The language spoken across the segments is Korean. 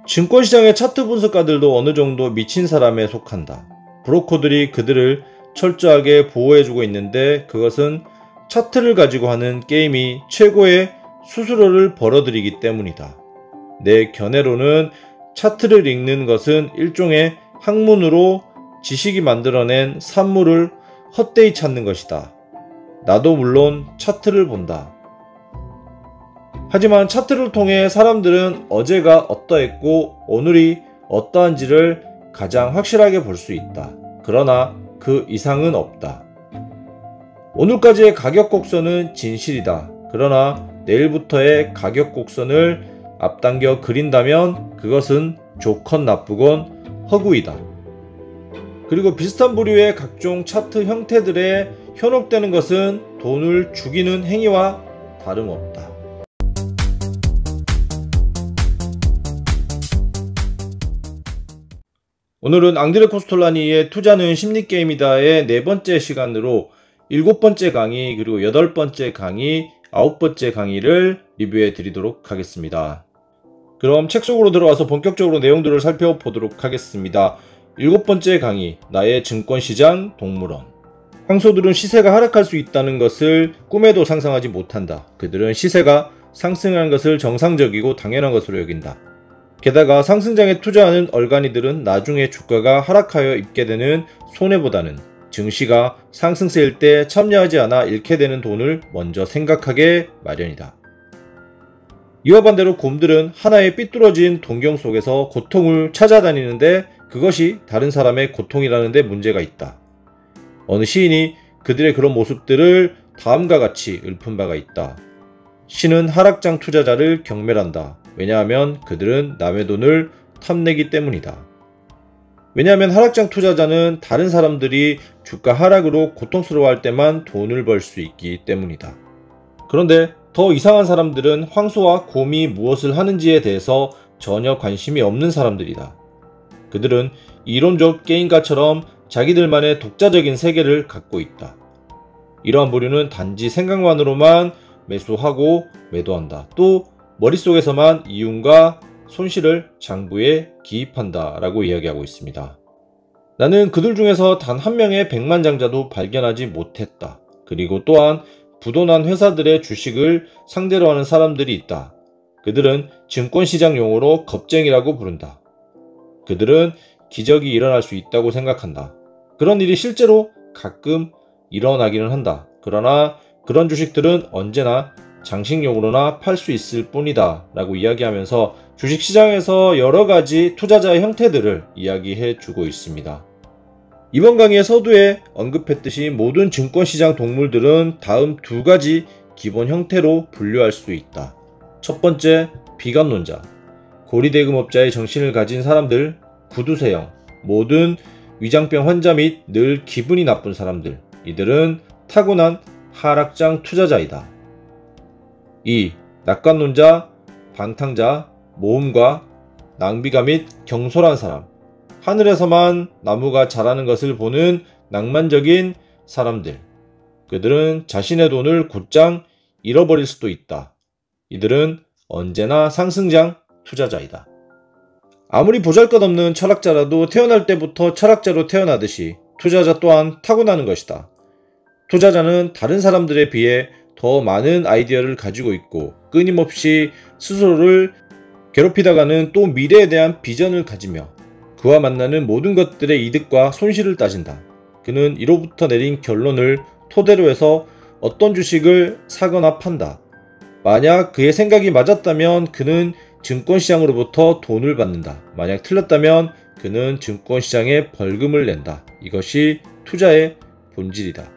증권시장의 차트 분석가들도 어느 정도 미친 사람에 속한다. 브로커들이 그들을 철저하게 보호해주고 있는데 그것은 차트를 가지고 하는 게임이 최고의 수수료를 벌어들이기 때문이다. 내 견해로는 차트를 읽는 것은 일종의 학문으로 지식이 만들어낸 산물을 헛되이 찾는 것이다. 나도 물론 차트를 본다. 하지만 차트를 통해 사람들은 어제가 어떠했고 오늘이 어떠한지를 가장 확실하게 볼 수 있다. 그러나 그 이상은 없다. 오늘까지의 가격 곡선은 진실이다. 그러나 내일부터의 가격 곡선을 앞당겨 그린다면 그것은 좋건 나쁘건 허구이다. 그리고 비슷한 부류의 각종 차트 형태들에 현혹되는 것은 돈을 죽이는 행위와 다름없다. 오늘은 앙드레 코스톨라니의 투자는 심리게임이다의 4번째 시간으로 7번째 강의 그리고 8번째 강의, 9번째 강의를 리뷰해 드리도록 하겠습니다. 그럼 책 속으로 들어와서 본격적으로 내용들을 살펴보도록 하겠습니다. 7번째 강의, 나의 증권시장 동물원. 황소들은 시세가 하락할 수 있다는 것을 꿈에도 상상하지 못한다. 그들은 시세가 상승하는 것을 정상적이고 당연한 것으로 여긴다. 게다가 상승장에 투자하는 얼간이들은 나중에 주가가 하락하여 입게 되는 손해보다는 증시가 상승세일 때 참여하지 않아 잃게 되는 돈을 먼저 생각하게 마련이다. 이와 반대로 곰들은 하나의 삐뚤어진 동경 속에서 고통을 찾아다니는데 그것이 다른 사람의 고통이라는 데 문제가 있다. 어느 시인이 그들의 그런 모습들을 다음과 같이 읊은 바가 있다. 신은 하락장 투자자를 경멸한다. 왜냐하면 그들은 남의 돈을 탐내기 때문이다. 왜냐하면 하락장 투자자는 다른 사람들이 주가 하락으로 고통스러워할 때만 돈을 벌 수 있기 때문이다. 그런데 더 이상한 사람들은 황소와 곰이 무엇을 하는지에 대해서 전혀 관심이 없는 사람들이다. 그들은 이론적 게임가처럼 자기들만의 독자적인 세계를 갖고 있다. 이러한 부류는 단지 생각만으로만 매수하고 매도한다. 또 머릿속에서만 이윤과 손실을 장부에 기입한다 라고 이야기하고 있습니다. 나는 그들 중에서 단 한 명의 백만장자도 발견하지 못했다. 그리고 또한 부도난 회사들의 주식을 상대로 하는 사람들이 있다. 그들은 증권시장 용어로 겁쟁이라고 부른다. 그들은 기적이 일어날 수 있다고 생각한다. 그런 일이 실제로 가끔 일어나기는 한다. 그러나 그런 주식들은 언제나 장식용으로나 팔 수 있을 뿐이다 라고 이야기하면서 주식시장에서 여러가지 투자자의 형태들을 이야기해 주고 있습니다. 이번 강의의 서두에 언급했듯이 모든 증권시장 동물들은 다음 2가지 기본 형태로 분류할 수 있다. 첫 번째, 비관론자. 고리대금업자의 정신을 가진 사람들, 구두쇠형, 모든 위장병 환자 및 늘 기분이 나쁜 사람들. 이들은 타고난 하락장 투자자이다. 2. 낙관론자, 방탕자, 모험가, 낭비가 및 경솔한 사람. 하늘에서만 나무가 자라는 것을 보는 낭만적인 사람들. 그들은 자신의 돈을 곧장 잃어버릴 수도 있다. 이들은 언제나 상승장 투자자이다. 아무리 보잘것없는 철학자라도 태어날 때부터 철학자로 태어나듯이 투자자 또한 타고나는 것이다. 투자자는 다른 사람들에 비해 더 많은 아이디어를 가지고 있고 끊임없이 스스로를 괴롭히다가는 또 미래에 대한 비전을 가지며 그와 만나는 모든 것들의 이득과 손실을 따진다. 그는 이로부터 내린 결론을 토대로 해서 어떤 주식을 사거나 판다. 만약 그의 생각이 맞았다면 그는 증권시장으로부터 돈을 받는다. 만약 틀렸다면 그는 증권시장에 벌금을 낸다. 이것이 투자의 본질이다.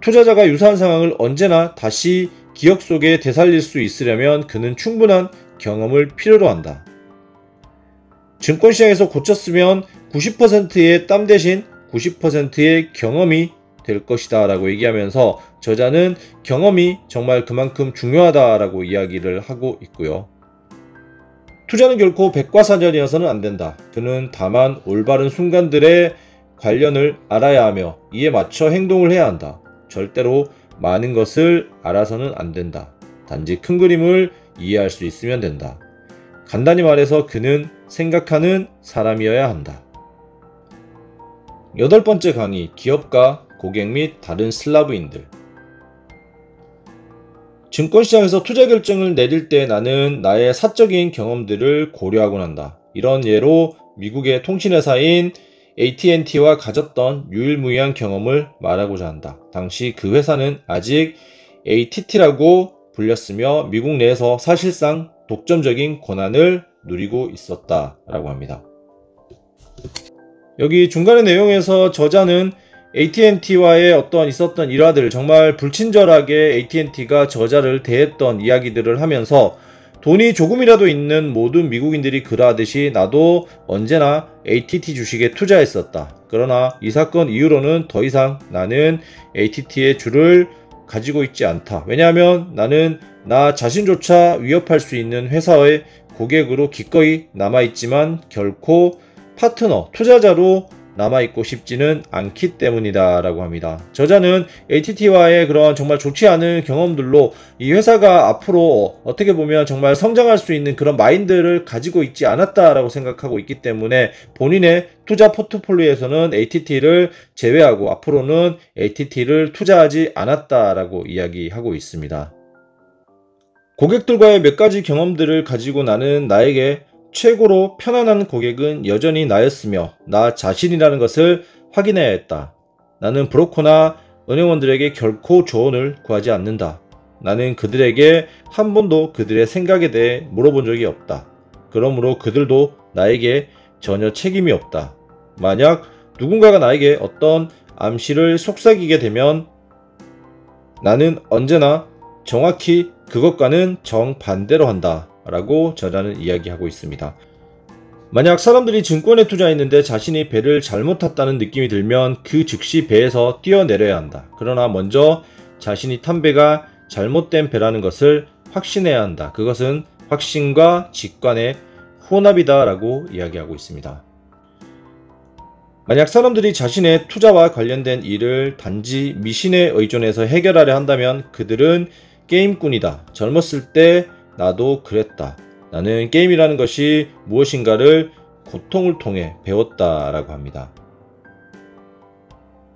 투자자가 유사한 상황을 언제나 다시 기억 속에 되살릴 수 있으려면 그는 충분한 경험을 필요로 한다. 증권시장에서 고쳤으면 90%의 땀 대신 90%의 경험이 될 것이다 라고 얘기하면서 저자는 경험이 정말 그만큼 중요하다 라고 이야기를 하고 있고요. 투자는 결코 백과사전이어서는 안된다. 그는 다만 올바른 순간들의 관련을 알아야 하며 이에 맞춰 행동을 해야 한다. 절대로 많은 것을 알아서는 안된다. 단지 큰 그림을 이해할 수 있으면 된다. 간단히 말해서 그는 생각하는 사람이어야 한다. 8번째 강의, 기업가, 고객 및 다른 슬라브인들. 증권시장에서 투자 결정을 내릴 때 나는 나의 사적인 경험들을 고려하곤 한다. 이런 예로 미국의 통신회사인 AT&T와 가졌던 유일무이한 경험을 말하고자 한다. 당시 그 회사는 아직 ATT라고 불렸으며 미국 내에서 사실상 독점적인 권한을 누리고 있었다 라고 합니다. 여기 중간의 내용에서 저자는 AT&T와의 있었던 일화들, 정말 불친절하게 AT&T가 저자를 대했던 이야기들을 하면서 돈이 조금이라도 있는 모든 미국인들이 그러하듯이 나도 언제나 AT&T 주식에 투자했었다. 그러나 이 사건 이후로는 더 이상 나는 AT&T의 주를 가지고 있지 않다. 왜냐하면 나는 나 자신조차 위협할 수 있는 회사의 고객으로 기꺼이 남아있지만 결코 파트너, 투자자로 남아있고 싶지는 않기 때문이다 라고 합니다. 저자는 AT&T와의 그런 정말 좋지 않은 경험들로 이 회사가 앞으로 어떻게 보면 정말 성장할 수 있는 그런 마인드를 가지고 있지 않았다라고 생각하고 있기 때문에 본인의 투자 포트폴리오에서는 AT&T를 제외하고 앞으로는 AT&T를 투자하지 않았다라고 이야기하고 있습니다. 고객들과의 몇 가지 경험들을 가지고 나는 나에게 최고로 편안한 고객은 여전히 나였으며 나 자신이라는 것을 확인해야 했다. 나는 브로커나 은행원들에게 결코 조언을 구하지 않는다. 나는 그들에게 한 번도 그들의 생각에 대해 물어본 적이 없다. 그러므로 그들도 나에게 전혀 책임이 없다. 만약 누군가가 나에게 어떤 암시를 속삭이게 되면 나는 언제나 정확히 그것과는 정반대로 한다 라고 저자는 이야기하고 있습니다. 만약 사람들이 증권에 투자했는데 자신이 배를 잘못 탔다는 느낌이 들면 그 즉시 배에서 뛰어내려야 한다. 그러나 먼저 자신이 탄 배가 잘못된 배라는 것을 확신해야 한다. 그것은 확신과 직관의 혼합이다 라고 이야기하고 있습니다. 만약 사람들이 자신의 투자와 관련된 일을 단지 미신에 의존해서 해결하려 한다면 그들은 게임꾼이다. 젊었을 때 나도 그랬다. 나는 게임이라는 것이 무엇인가를 고통을 통해 배웠다 라고 합니다.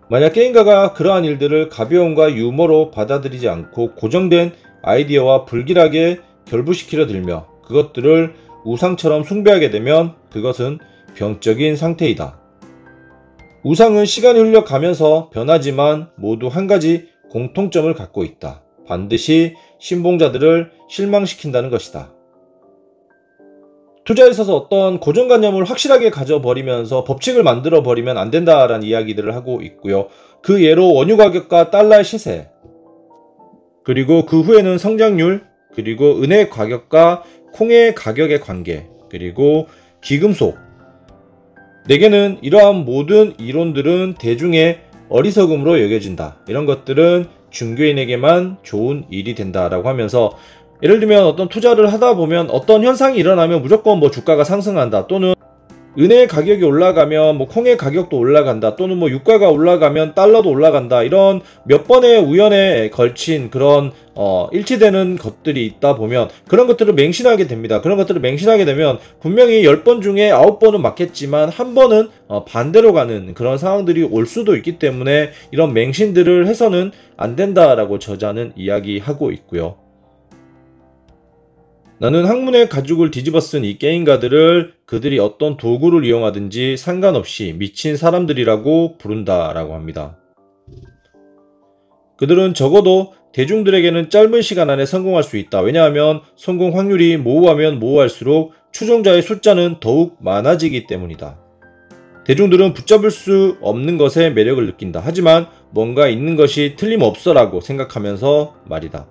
만약 게임가가 그러한 일들을 가벼움과 유머로 받아들이지 않고 고정된 아이디어와 불길하게 결부시키려 들며 그것들을 우상처럼 숭배하게 되면 그것은 병적인 상태이다. 우상은 시간이 흘러가면서 변하지만 모두 한 가지 공통점을 갖고 있다. 반드시 신봉자들을 실망시킨다는 것이다. 투자에 있어서 어떤 고정관념을 확실하게 가져버리면서 법칙을 만들어버리면 안 된다라는 이야기들을 하고 있고요. 그 예로 원유 가격과 달러의 시세, 그리고 그 후에는 성장률, 그리고 은혜 가격과 콩의 가격의 관계, 그리고 기금속. 내게는 이러한 모든 이론들은 대중의 어리석음으로 여겨진다. 이런 것들은 중개인에게만 좋은 일이 된다라고 하면서 예를 들면 어떤 투자를 하다 보면 어떤 현상이 일어나면 무조건 주가가 상승한다, 또는 은혜의 가격이 올라가면 콩의 가격도 올라간다, 또는 유가가 올라가면 달러도 올라간다, 이런 몇 번의 우연에 걸친 그런 일치되는 것들이 있다 보면 그런 것들을 맹신하게 됩니다. 그런 것들을 맹신하게 되면 분명히 10번 중에 9번은 맞겠지만 한 번은 반대로 가는 그런 상황들이 올 수도 있기 때문에 이런 맹신들을 해서는 안 된다라고 저자는 이야기하고 있고요. 나는 학문의 가죽을 뒤집어 쓴 이 게임가들을 그들이 어떤 도구를 이용하든지 상관없이 미친 사람들이라고 부른다라고 합니다. 그들은 적어도 대중들에게는 짧은 시간 안에 성공할 수 있다. 왜냐하면 성공 확률이 모호하면 모호할수록 추종자의 숫자는 더욱 많아지기 때문이다. 대중들은 붙잡을 수 없는 것에 매력을 느낀다. 하지만 뭔가 있는 것이 틀림없어라고 생각하면서 말이다.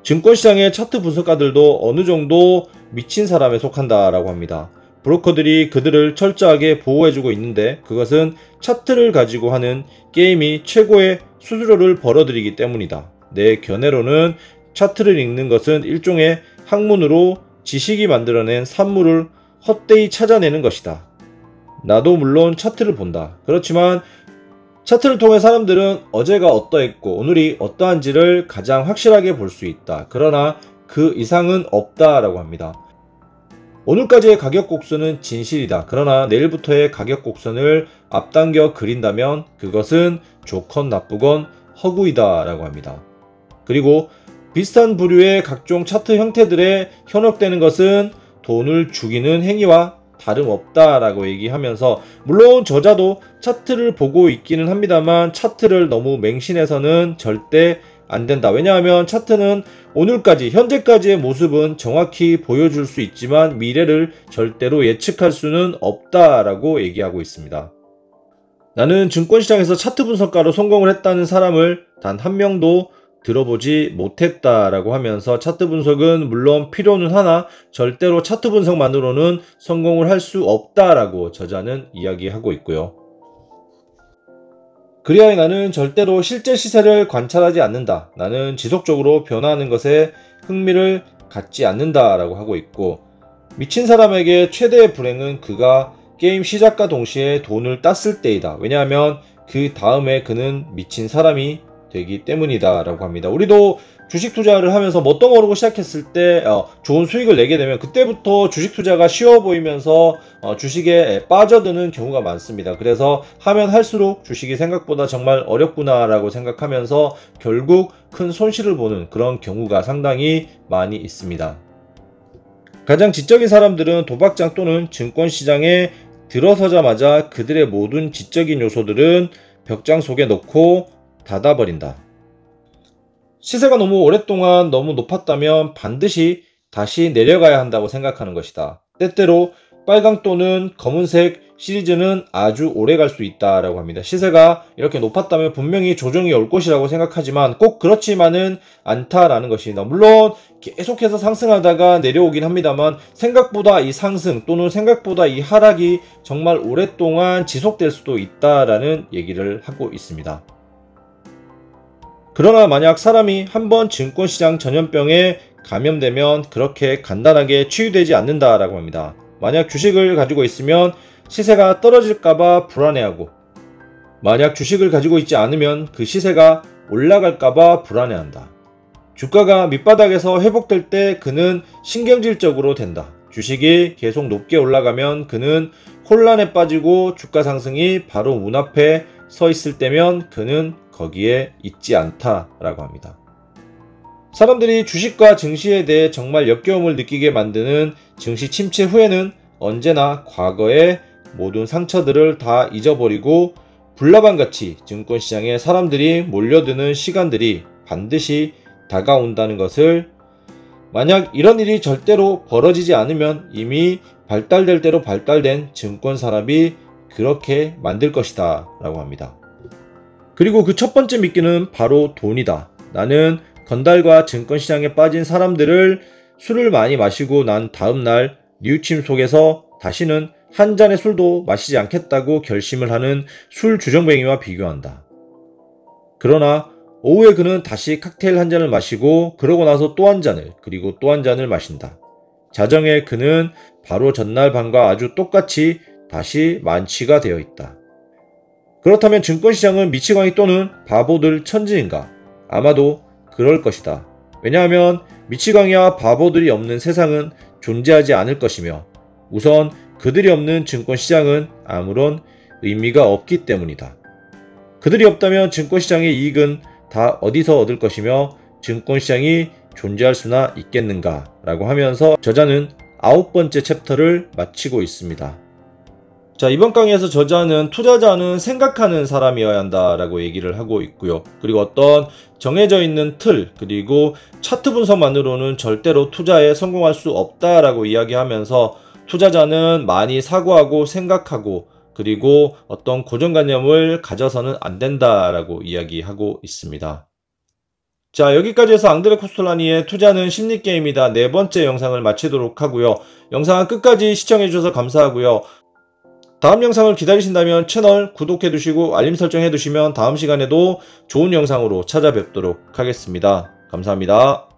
증권시장의 차트 분석가들도 어느 정도 미친 사람에 속한다라고 합니다. 브로커들이 그들을 철저하게 보호해주고 있는데 그것은 차트를 가지고 하는 게임이 최고의 수수료를 벌어들이기 때문이다. 내 견해로는 차트를 읽는 것은 일종의 학문으로 지식이 만들어낸 산물을 헛되이 찾아내는 것이다. 나도 물론 차트를 본다. 그렇지만 차트를 통해 사람들은 어제가 어떠했고 오늘이 어떠한지를 가장 확실하게 볼 수 있다. 그러나 그 이상은 없다라고 합니다. 오늘까지의 가격 곡선은 진실이다. 그러나 내일부터의 가격 곡선을 앞당겨 그린다면 그것은 좋건 나쁘건 허구이다 라고 합니다. 그리고 비슷한 부류의 각종 차트 형태들에 현혹되는 것은 돈을 죽이는 행위와 다름없다 라고 얘기하면서, 물론 저자도 차트를 보고 있기는 합니다만 차트를 너무 맹신해서는 절대 안 된다. 왜냐하면 차트는 오늘까지 현재까지의 모습은 정확히 보여줄 수 있지만 미래를 절대로 예측할 수는 없다라고 얘기하고 있습니다. 나는 증권시장에서 차트 분석가로 성공을 했다는 사람을 단 한 명도 들어보지 못했다라고 하면서, 차트 분석은 물론 필요는 하나 절대로 차트 분석만으로는 성공을 할 수 없다라고 저자는 이야기하고 있고요. 그리하여 나는 절대로 실제 시세를 관찰하지 않는다. 나는 지속적으로 변화하는 것에 흥미를 갖지 않는다 라고 하고 있고, 미친 사람에게 최대의 불행은 그가 게임 시작과 동시에 돈을 땄을 때이다. 왜냐하면 그 다음에 그는 미친 사람이 되기 때문이다 라고 합니다. 우리도 주식 투자를 하면서 뭣도 모르고 시작했을 때 좋은 수익을 내게 되면 그때부터 주식 투자가 쉬워 보이면서 주식에 빠져드는 경우가 많습니다. 그래서 하면 할수록 주식이 생각보다 정말 어렵구나 라고 생각하면서 결국 큰 손실을 보는 그런 경우가 상당히 많이 있습니다. 가장 지적인 사람들은 도박장 또는 증권시장에 들어서자마자 그들의 모든 지적인 요소들은 벽장 속에 넣고 닫아버린다. 시세가 너무 오랫동안 너무 높았다면 반드시 다시 내려가야 한다고 생각하는 것이다. 때때로 빨강 또는 검은색 시리즈는 아주 오래 갈 수 있다라고 합니다. 시세가 이렇게 높았다면 분명히 조정이 올 것이라고 생각하지만 꼭 그렇지만은 않다라는 것입니다. 물론 계속해서 상승하다가 내려오긴 합니다만 생각보다 이 상승 또는 생각보다 이 하락이 정말 오랫동안 지속될 수도 있다라는 얘기를 하고 있습니다. 그러나 만약 사람이 한번 증권시장 전염병에 감염되면 그렇게 간단하게 치유되지 않는다라고 합니다. 만약 주식을 가지고 있으면 시세가 떨어질까봐 불안해하고, 만약 주식을 가지고 있지 않으면 그 시세가 올라갈까봐 불안해한다. 주가가 밑바닥에서 회복될 때 그는 신경질적으로 된다. 주식이 계속 높게 올라가면 그는 혼란에 빠지고 주가 상승이 바로 문 앞에 서 있을 때면 그는 거기에 있지 않다라고 합니다. 사람들이 주식과 증시에 대해 정말 역겨움을 느끼게 만드는 증시 침체 후에는 언제나 과거의 모든 상처들을 다 잊어버리고 불나방같이 증권시장에 사람들이 몰려드는 시간들이 반드시 다가온다는 것을, 만약 이런 일이 절대로 벌어지지 않으면 이미 발달될 대로 발달된 증권산업이 그렇게 만들 것이다 라고 합니다. 그리고 그 첫 번째 미끼는 바로 돈이다. 나는 건달과 증권시장에 빠진 사람들을 술을 많이 마시고 난 다음날 뉘우침 속에서 다시는 한 잔의 술도 마시지 않겠다고 결심을 하는 술 주정뱅이와 비교한다. 그러나 오후에 그는 다시 칵테일 한 잔을 마시고 그러고 나서 또 한 잔을, 그리고 또 한 잔을 마신다. 자정에 그는 바로 전날 밤과 아주 똑같이 다시 만취가 되어 있다. 그렇다면 증권시장은 미치광이 또는 바보들 천지인가? 아마도 그럴 것이다. 왜냐하면 미치광이와 바보들이 없는 세상은 존재하지 않을 것이며, 우선 그들이 없는 증권시장은 아무런 의미가 없기 때문이다. 그들이 없다면 증권시장의 이익은 다 어디서 얻을 것이며 증권시장이 존재할 수나 있겠는가 라고 하면서 저자는 9번째 챕터를 마치고 있습니다. 자, 이번 강의에서 저자는 투자자는 생각하는 사람이어야 한다라고 얘기를 하고 있고요. 그리고 어떤 정해져 있는 틀, 그리고 차트 분석만으로는 절대로 투자에 성공할 수 없다라고 이야기하면서 투자자는 많이 사고하고 생각하고, 그리고 어떤 고정관념을 가져서는 안 된다라고 이야기하고 있습니다. 자, 여기까지 해서 앙드레 코스톨라니의 투자는 심리게임이다 네 번째 영상을 마치도록 하고요. 영상 끝까지 시청해주셔서 감사하고요. 다음 영상을 기다리신다면 채널 구독해두시고 알림 설정해두시면 다음 시간에도 좋은 영상으로 찾아뵙도록 하겠습니다. 감사합니다.